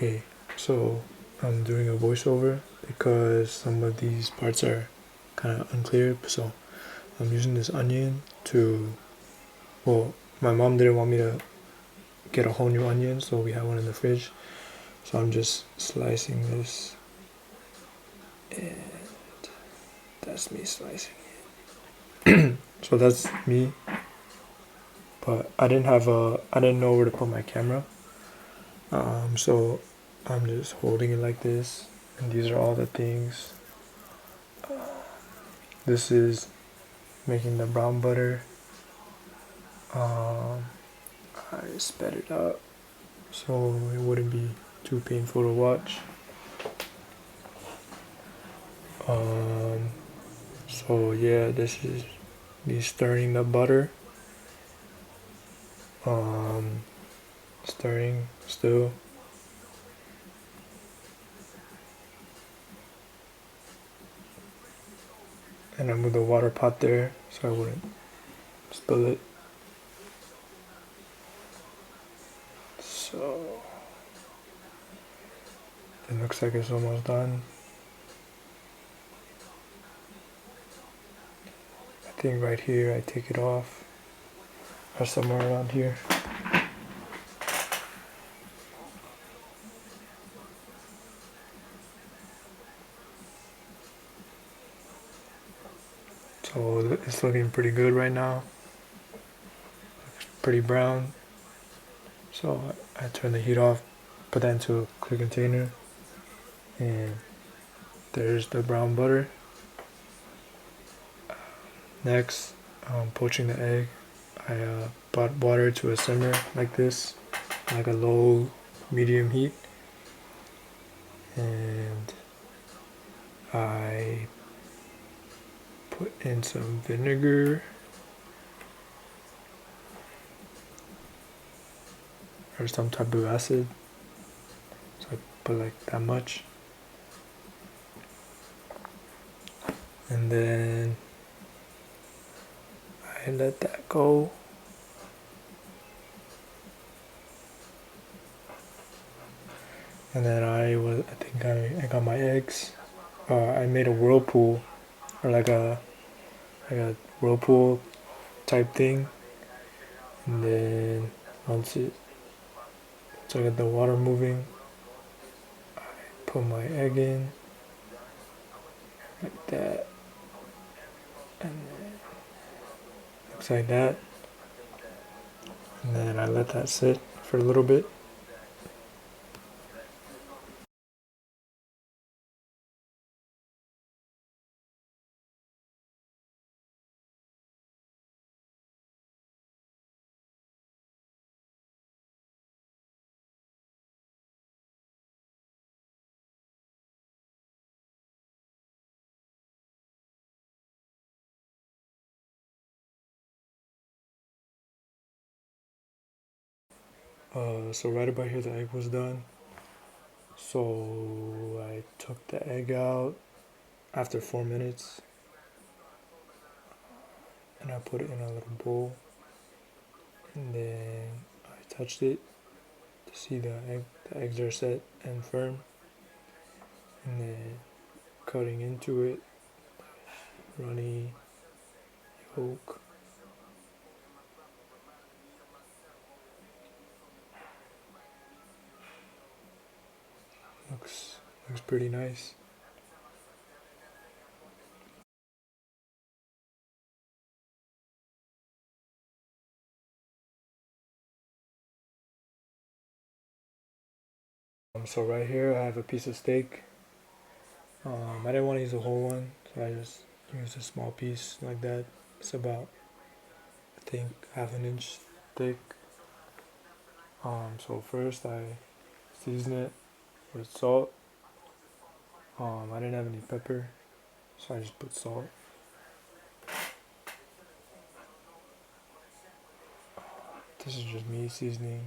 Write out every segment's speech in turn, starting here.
Okay, so I'm doing a voiceover because some of these parts are kind of unclear. So I'm using this onion to, well, my mom didn't want me to get a whole new onion, so we have one in the fridge. So I'm just slicing this, and that's me slicing it. So that's me, but I didn't know where to put my camera. So I'm just holding it like this, and these are all the things. This is making the brown butter. I sped it up so it wouldn't be too painful to watch. Um, so yeah, this is me stirring the butter. Stirring still. And I moved the water pot there so I wouldn't spill it. So it looks like it's almost done. I think right here I take it off, or somewhere around here. So it's looking pretty good right now. Pretty brown. So I turn the heat off, put that into a clear container, and there's the brown butter. Next, poaching the egg. I brought water to a simmer like this, like a low medium heat, and I put in some vinegar or some type of acid. So I put like that much, and then I let that go. And then I think I got my eggs. I made a whirlpool, or like a whirlpool type thing. And then once so I get the water moving, put my egg in like that, and then looks like that. And then I let that sit for a little bit. So right about here the egg was done. So I took the egg out after 4 minutes, and I put it in a little bowl, and then I touched it to see the eggs are set and firm, and then cutting into it, runny yolk. Looks pretty nice. So right here I have a piece of steak. I didn't want to use a whole one, so I just used a small piece like that. It's about, I think, half an inch thick. So first I season it with salt. I didn't have any pepper, so I just put salt. This is just me seasoning,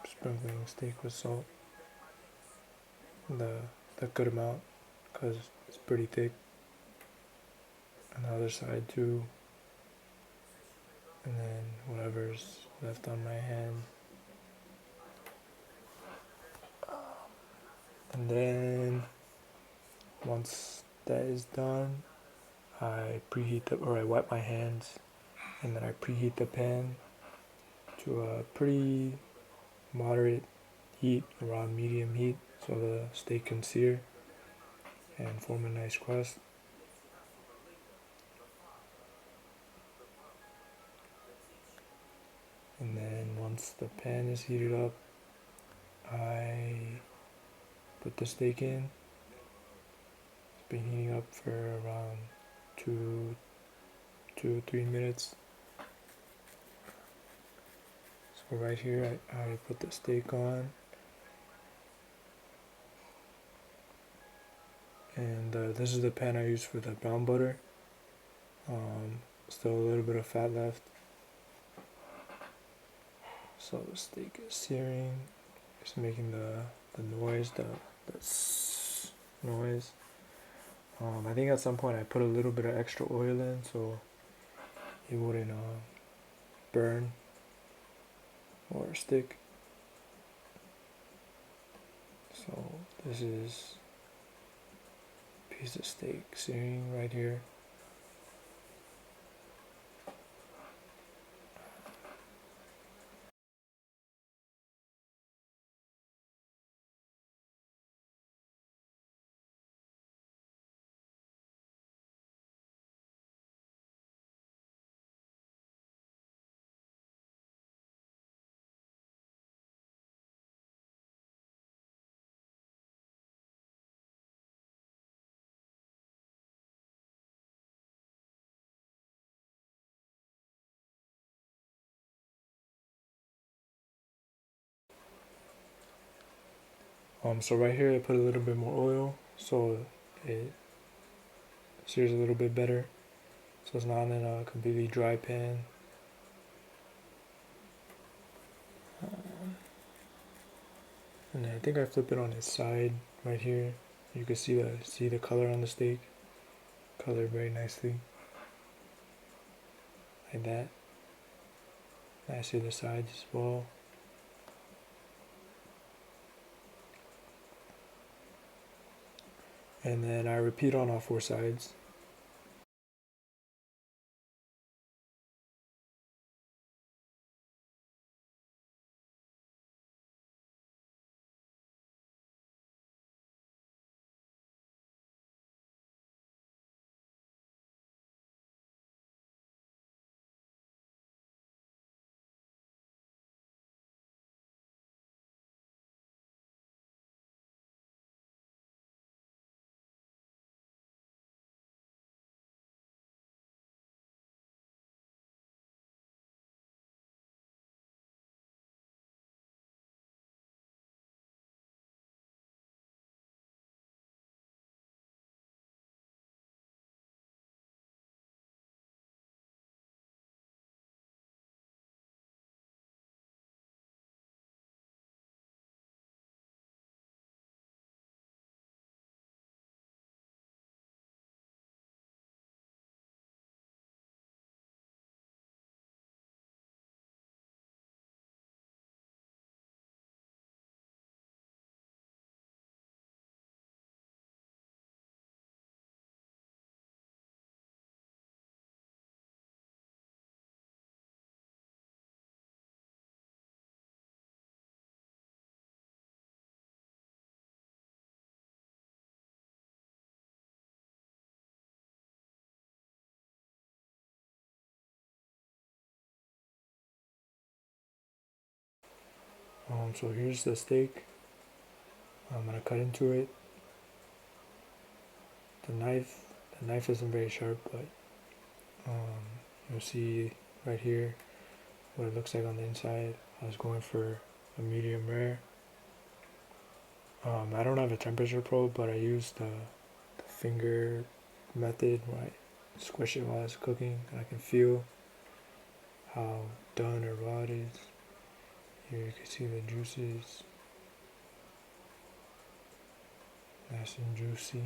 sprinkling steak with salt. The the good amount, cause it's pretty thick. And the other side too, and then whatever's left on my hand. And then once that is done, I wipe my hands, and then I preheat the pan to a pretty moderate heat, around medium heat, so the steak can sear and form a nice crust. And then once the pan is heated up, I put the steak in. It's been heating up for around 2 to 3 minutes. So right here, I put the steak on, and this is the pan I use for the brown butter. Still a little bit of fat left. So the steak is searing. It's making the noise, the noise. I think at some point I put a little bit of extra oil in so it wouldn't burn or stick. So this is a piece of steak searing right here. So right here I put a little bit more oil so it sears a little bit better, so it's not in a completely dry pan. And I think I flip it on its side right here. You can see the color on the steak, colored very nicely, like that. I see the sides as well. And then I repeat on all four sides. So here's the steak. I'm gonna cut into it. The knife isn't very sharp, but you'll see right here what it looks like on the inside. I was going for a medium rare. I don't have a temperature probe, but I used the finger method where I squish it while it's cooking, and I can feel how done or raw it is. Here you can see the juices, nice and juicy.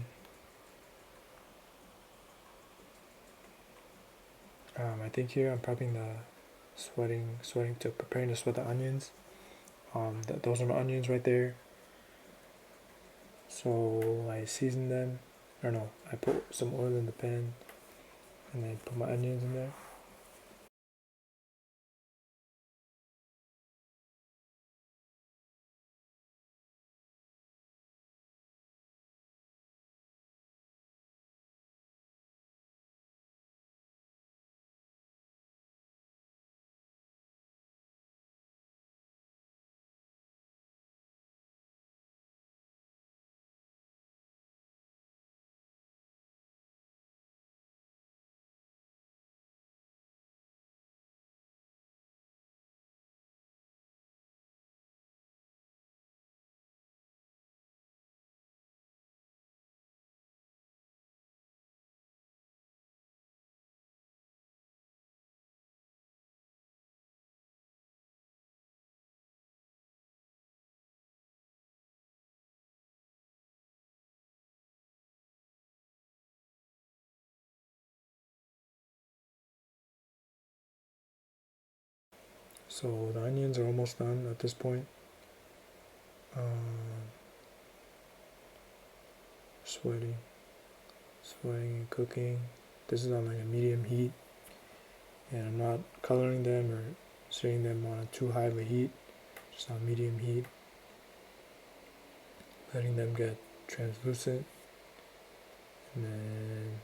I think here I'm prepping preparing to sweat the onions. Those are my onions right there. So I season them. I don't know. I put some oil in the pan and I put my onions in there. So the onions are almost done at this point. Sweating, sweating and cooking. This is on like a medium heat, and I'm not coloring them or setting them on a too high of a heat, just on medium heat, letting them get translucent, and then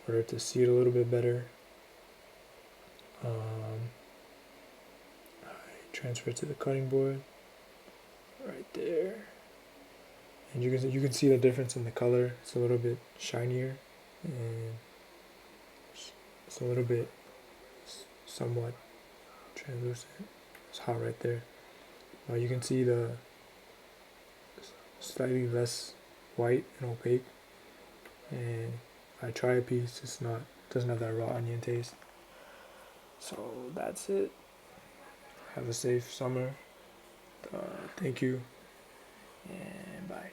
in order to see it a little bit better, I transfer it to the cutting board right there, and you can see the difference in the color. It's a little bit shinier, and it's a little bit somewhat translucent. It's hot right there. Now you can see the slightly less white and opaque, and if I try a piece, it's not doesn't have that raw onion taste. So that's it. Have a safe summer. Thank you, and bye.